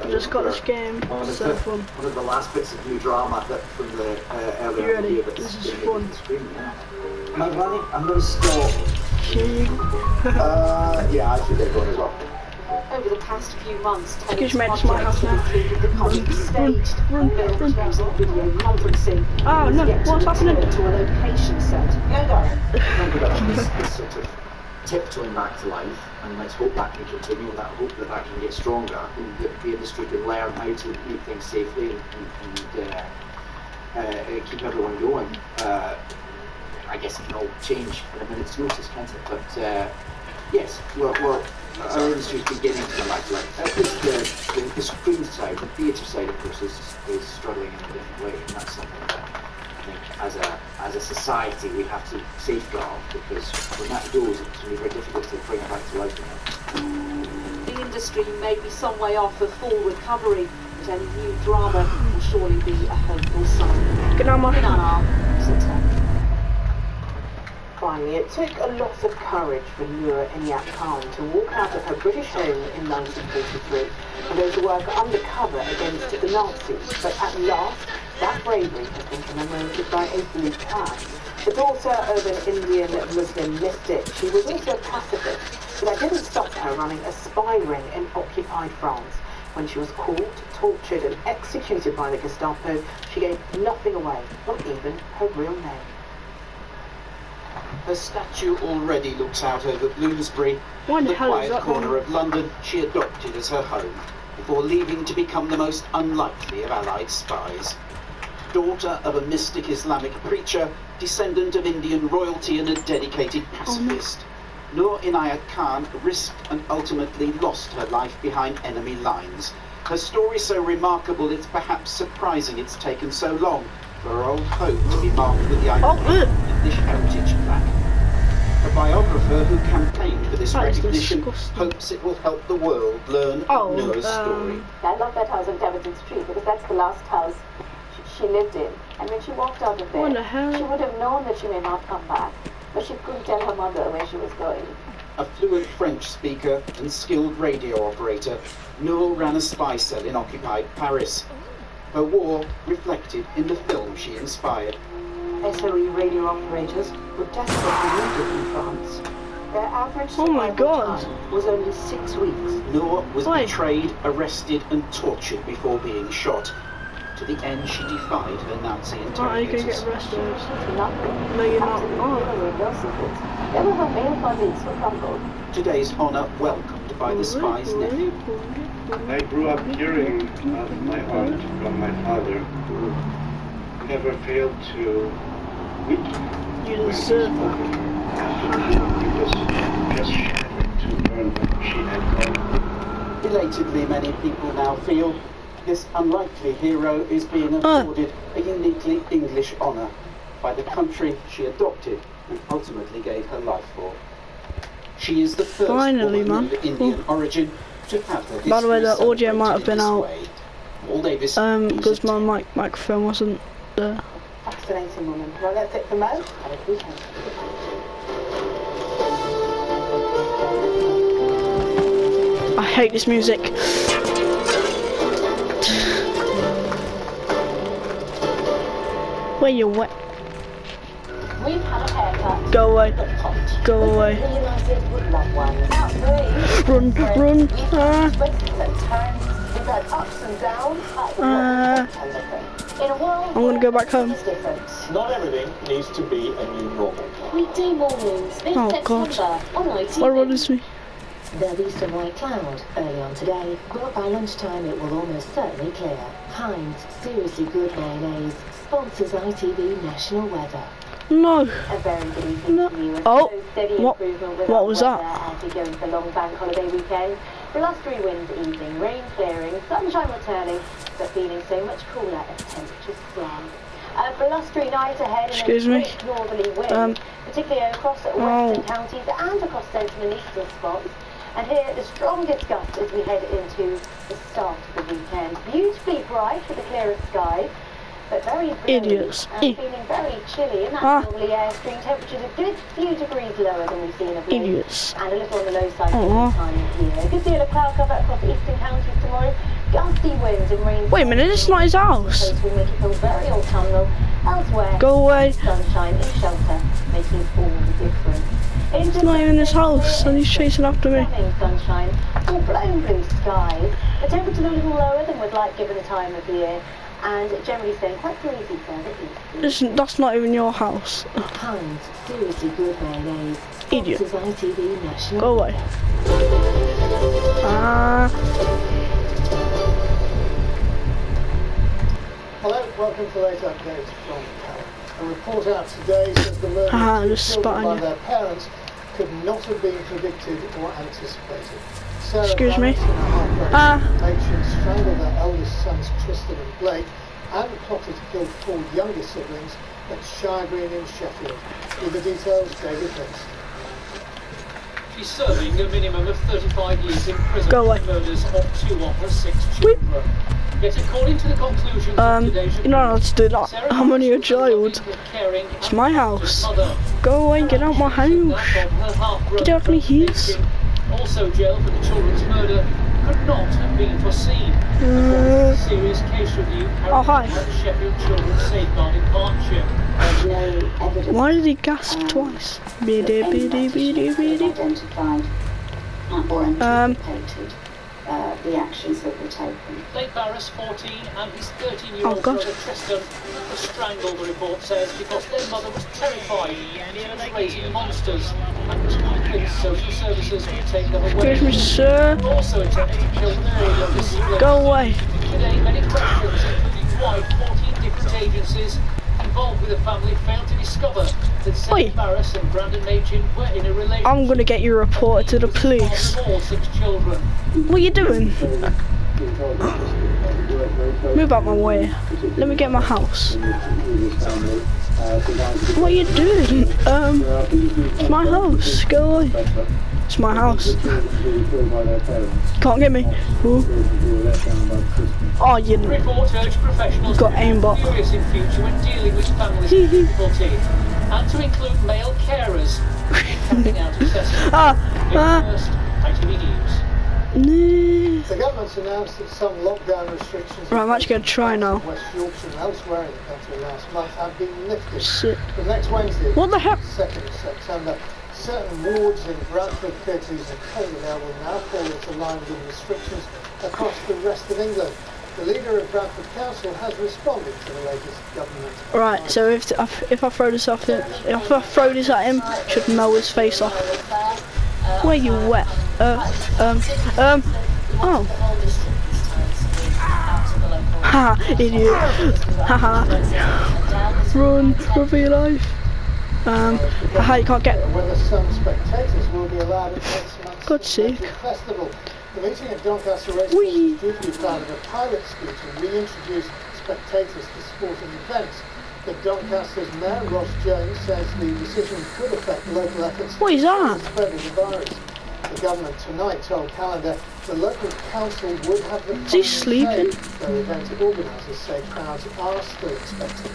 I just got this game. It's so fun. One of the last bits of new drama that from the earlier in the year. This is fun. Am I running? I'm going to stop. Yeah, I should get going as well. Over the past few months, Excuse me, it's my house now. the college staged, built using video conferencing. Oh no, what's happening? To a location set. It's sort of tiptoeing back to life, and let's hope that can continue, and I hope that that can get stronger, and that the industry can learn how to do things safely and keep everyone going. I guess it can all change in a minute's notice, can't it? But yes, well, our industry is beginning to come back to life. The screen side, the theatre side, of course, is struggling in a different way, and that's something that I think as a society we have to safeguard, because when that goes, it's going to be very difficult to bring it back to life again. The industry may be some way off a full recovery, but any new drama will surely be a hopeful sign. Good night, Good night, September. Finally, it took a lot of courage for Noor Inayat Khan to walk out of her British home in 1943 and go to work undercover against the Nazis. But at last, that bravery has been commemorated by a blue flag. The daughter of an Indian Muslim mystic, she was also a pacifist, but that didn't stop her running a spy ring in occupied France. When she was caught, tortured and executed by the Gestapo, she gave nothing away, not even her real name. Her statue already looks out over Bloomsbury, Why the the hell is quiet that corner one? of London she adopted as her home, before leaving to become the most unlikely of Allied spies. Daughter of a mystic Islamic preacher, descendant of Indian royalty and a dedicated pacifist, Noor Inayat Khan risked and ultimately lost her life behind enemy lines. Her story so remarkable it's perhaps surprising it's taken so long for her old home to be marked with the iconic English heritage plaque. A biographer who campaigned for this That is recognition disgusting. hopes it will help the world learn Noor's story. I love that house on Devonton Street because that's the last house she lived in. And when she walked out of there, What the hell? she would have known that she may not come back, but she couldn't tell her mother where she was going. A fluent French speaker and skilled radio operator, Noor ran a spy cell in occupied Paris. Her war reflected in the film she inspired. SOE radio operators were desperately needed in France. Their average Oh my survival God. time was only 6 weeks. Noor was Why? betrayed, arrested and tortured before being shot. To the end she defied her Nazi Oh, you can interrogators. get arrested. Nothing. No, you're not. Absolutely Oh. no real secrets. Never her main bodies were crumbled. Today's honour welcomed by the spy's nephew. I grew up hearing my aunt from my father, who never failed to weep You when he deserve spoke. that. He was just shattered to learn what she had done. Belatedly, many people now feel this unlikely hero is being afforded a uniquely English honour by the country she adopted and ultimately gave her life for. She is the first Finally, woman man. of Indian origin to have her By the way, the history audio might have been celebrated in out. this way. Paul Davis, Because News my at microphone wasn't there. Fascinating woman. Well, that's it for Mo. Have a good weekend. I hate this music. Where you wet? We've had a haircut. Go away. Go But away. realised would love one. Out three. Run, run. We've had twists and turns. We've had ups and downs. In a world I'm gonna go back home. is different. Not everything needs to be a new normal. Weekday mornings, Oh, mid-September, God. on ITV. What is me? There'll be some white cloud early on today, but by lunchtime it will almost certainly clear. Heinz Seriously Good Mayonnaise sponsors ITV National Weather. No. A very good evening No. to you. And Oh, so steady what- improvement with what our was weather that? as we go into the long bank holiday weekend. Blustery winds easing, rain clearing, sunshine returning, but feeling so much cooler as temperatures slide. A blustery night ahead and Excuse a me. strict northerly wind, particularly across western counties and across central and eastern spots. And here, the strongest gusts as we head into the start of the weekend. Beautifully bright with a clearer sky, but very blowy Idiots. and feeling very chilly. And that's normally airstream temperatures a good few degrees lower than we've seen of late. Idiots. And a little on the low side for Aw. this time of year. A good deal of cloud cover across eastern counties tomorrow. Gusty skies and rain. Wait a minute, it's not his house. Will make it feel very autumnal. Elsewhere, Go away. sunshine and shelter, making all the difference. It's not even his house, and he's chasing after me. Stunning sunshine, full blown blue skies. The temperature's a little lower than we'd like given the time of year, and generally staying quite breezy further east. Listen, that's not even your house. Kind, seriously good mayonnaise. Idiot. This is ITV National. Go away. Hello, welcome to the late update from Cal. A report out today says the murder of just children spot by on you. their parents could not have been predicted or anticipated. Sarah Excuse me. Barrett, in a heartbreaking matron, strangled her eldest sons Tristan and Blake and plotted to kill 4 younger siblings at Shire Green in Sheffield. With the details, David Vince. She's serving a minimum of 35 years in prison Go away. for murders of 2 of her 6 children. Yet according to the conclusions of today's you're not allowed to do that. Sarah I'm only a was loving child. and caring It's my house. mother. Go away, get out my house. That of her half-brother, Get out of my house. also jailed for the children's murder, could not have been foreseen. Serious case review carried Oh, hi. out by the Sheffield Children's Safeguarding Partnership. Why did he gasp twice? Biddy, biddy, biddy, biddy. Identified or anticipated the actions that were taken. Blake Barris, 14, and his 13-year-old God. brother Tristan were strangled, the report says, because their mother was terrified she was raising monsters and was convinced social services would take them away. Excuse me, sir. They also attempted to kill 4 younger siblings. Go away. Today, many questions, including why 14 different agencies involved with the family failed to discover that Sarah Oi. Barris and Brandon Machin were in a relationship. I'm gonna get you reported to the police. Of all 6 children. What are you doing? Move out my way. Let me get my house. What are you doing? It's my house. Go away. It's my house. Can't get me. Ooh. Oh, you The report urged professionals got to be aimbot. furious in future when dealing with families with difficulty, and to include male carers. Carrying out assessment. First, ITV News. No. The government's announced that some lockdown restrictions Right, I'm actually gonna try now. in West Yorkshire and elsewhere in the country last month have been lifted. Shit. From next Wednesday, What the heck? 2nd of September, certain wards in Bradford, Kirklees and Calderdale will now fall into line with restrictions across the rest of England. The leader of Bradford Council has responded to the latest government. Right, so if I throw this off him, if I throw this at him, should melt his face off. Where you wet? Oh. Ha, idiot. Haha. Run for your life. Haha, you can't get. Whether some spectators will be allowed at next month's God's sake. festival. The meeting at Doncaster Racecourse Whee! is due to be part of a pilot scheme to reintroduce spectators to sporting events. But Doncaster's Mayor Ross Jones says the decision could affect local efforts What is that? to spread of the virus. The government tonight told Calendar the local council would have the Is he final sleeping? say, though event organisers say crowds are still expected.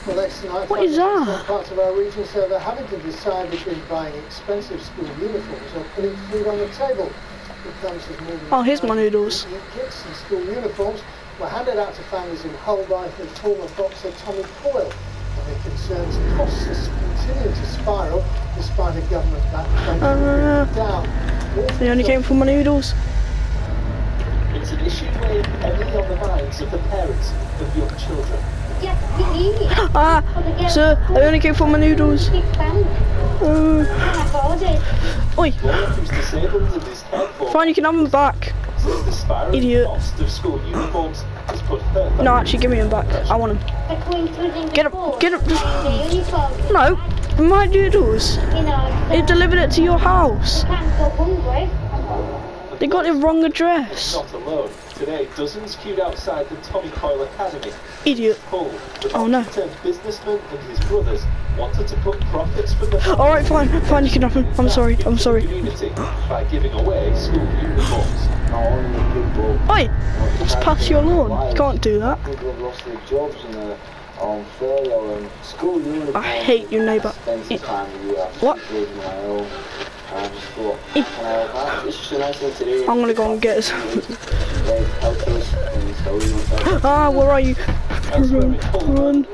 Well, next tonight, What is that? some parts of our region say they're having to decide between buying expensive school uniforms or putting food on the table. It comes as more than Oh, here's my noodles. kits and school uniforms were handed out to families in Hull by the former boxer Tommy Coyle. And the concerns costs continue to spiral despite a government-backed funding down. They only came for my noodles. It's an issue weighing heavily on the minds of the parents of young children. Yes, we need it. Ah, sir, I only came for my noodles. Big family. I apologize. Oi, One who's disabled and is cared for fine, you can have them back. says the spiraling Idiot. cost of school uniforms has put her No, actually, give me them back. I want them. Get up, get up. No, my noodles. They delivered it to your house. They got the wrong address. not alone. Today, dozens queued outside the Tommy Coyle Academy. Idiot. Hull, the Oh, no. long-term businessman and his brothers wanted to put profits from the Alright, fine, you can have them. I'm sorry, I'm sorry. community by giving away school uniforms. Oi, it's past your lawn. You can't do that. People have lost their jobs and are on furlough and school uniforms. I hate you, neighbour. Expensive time of year. What? Children my own. And just thought, can I help out? It's just a nice thing to do. I'm gonna go and get some. They've helped us Ah, where are you? Run, run.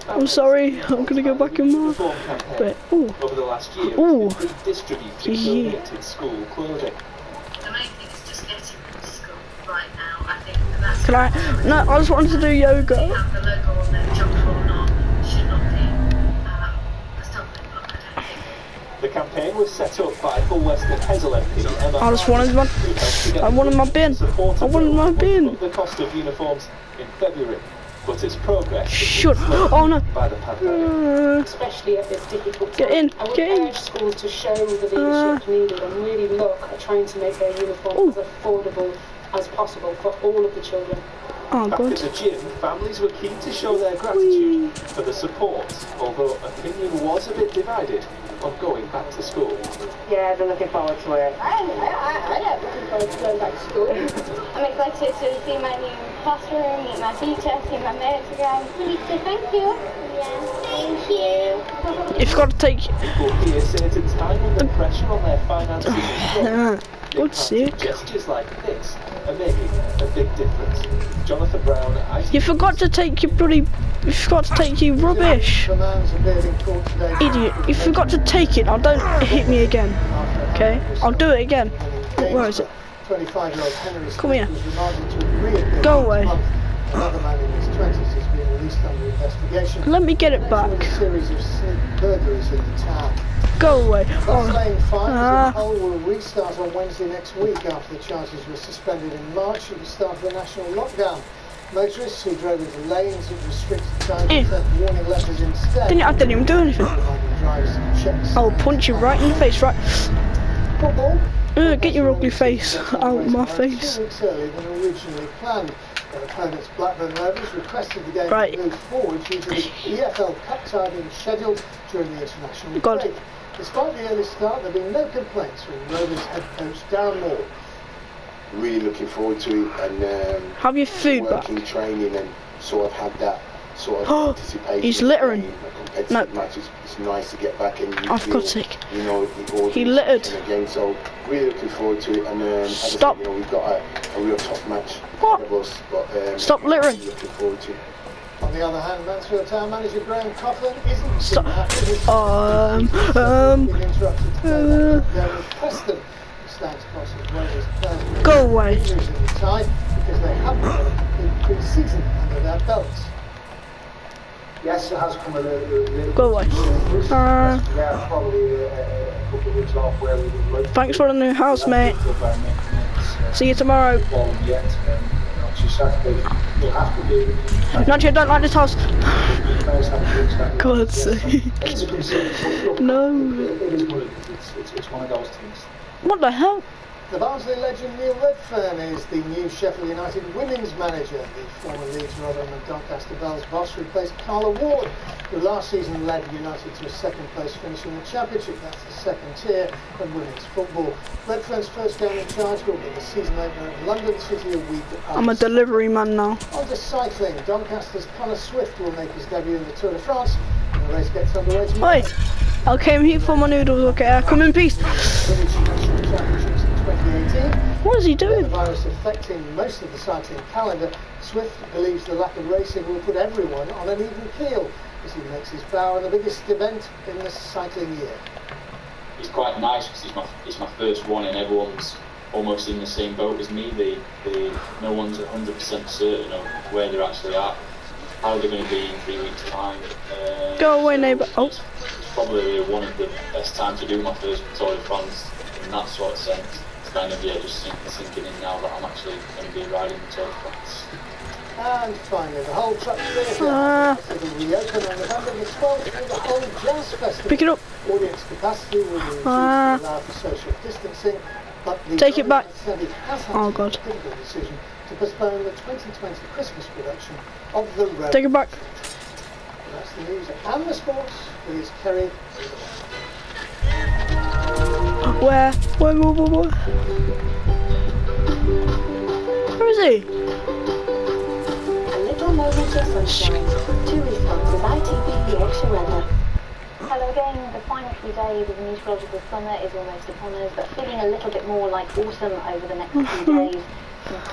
I'm sorry, I'm gonna go back in more. But, ooh. Over the last year, Ooh. distributing donated school clothing. The main thing is just getting to school right now. I think that's. Can I? No, I just wanted to do yoga. Have the logo on their jumper or not should not be a stumbling block, I don't think. The campaign was set up by Hull West and Hessel MP Emma. I just wanted my bin. I wanted my bin. The cost of uniforms in February, but its progress Shut. Oh no. by the pandemic. Especially at this difficult Get time. in. I would Get in. urge schools to show the leadership needed and really look at trying to make their uniforms as affordable as possible for all of the children. Oh Back god. at the gym, families were keen to show their gratitude for the support, although opinion was a bit divided on going back to school. Yeah, they're looking forward to it. I'm looking forward to going back to school. I'm excited to see my new classroom, meet my teacher, see my mates again. Thank you. Yeah, thank you. You've got to take. People here say at a time when the pressure on their finances is Good sick. gestures like this are making a big difference. Jonathan Brown, You forgot to take your bloody. You forgot to take your rubbish. Idiot. You forgot to take it. Now don't hit me again. Okay? I'll do it again. Where is it? 25-year-old Henry Come here. was remanded to rehabilitation Go away. last month. Another man in his 20s has been released under investigation. Let me get it back. A series of sneak burglaries in the town. Go away. Bus-lane fines in Hull will restart on Wednesday next week after the charges were suspended in March at the start of the national lockdown. Motorists who drove into lanes at restricted times sent warning letters instead. I didn't even do anything. I'll punch you right in the face, right? Football. Get your ugly face out of my face. 2 weeks earlier than originally planned. Their opponents Blackburn Rovers requested the game to move forward due to the EFL Cup tie being scheduled during the international break. Despite the early start, there have been no complaints from Rovers head coach Darren Moore. Really looking forward to it and have your food back. Training and sort of had that sort of anticipation. He's littering. No. Matches. It's nice to get back and I've got sick. You know, he littered. Again, so really looking forward to it and stop. Said, you know, we've got a real tough match. What? But, stop littering. Really looking forward to it. On the other hand, Mansfield Town manager Graham Coughlin isn't stop. Preston stands across as Rovers players. Go away. In the tie because they haven't got a pre-season under their belts. Yes, it has come a little go away. Probably a couple of weeks off where we would like. Thanks for the new house, mate. See you tomorrow. Not you don't like this house. God's sake. No. It's one of those things. What the hell? The Barnsley legend Neil Redfern is the new Sheffield United women's manager. The former Leeds Rotherham and Doncaster Bells boss replaced Carla Ward, who last season led United to a second place finish in the Championship. That's the second tier of women's football. Redfern's first game in charge will be the season opener at London City a week after. I'm a delivery man now. On to cycling. Doncaster's Connor Swift will make his debut in the Tour de France. And the race gets underway tomorrow. Wait, I came here for my noodles. Okay, I come in peace. What is he doing? The virus affecting most of the cycling calendar, Swift believes the lack of racing will put everyone on an even keel as he makes his bow on the biggest event in the cycling year. It's quite nice because it's my first one and everyone's almost in the same boat as me. No one's 100% certain of where they're actually at, how they're going to be in 3 weeks' time. Go away, neighbour. It's probably one of the best times to do my first Tour de France in that sort of sense. Kind of, just sinking in now that I'm actually going to be riding the Tour de France. And finally, the Hull Truck Theatre will reopen on November the 12th with the Hull Jazz Festival. Pick it up. Audience capacity will be reduced to allow for social distancing, but the take it back. Has had oh God. A difficult decision to postpone the 2020 Christmas production of The Road. Take it back. And that's the news and the sports. Here's Kerry. Where? Where is he? A little moment of sunshine. 2 responses. ITV extra weather. Hello again. The final few days of the meteorological summer is almost upon us, but feeling a little bit more like autumn over the next few days.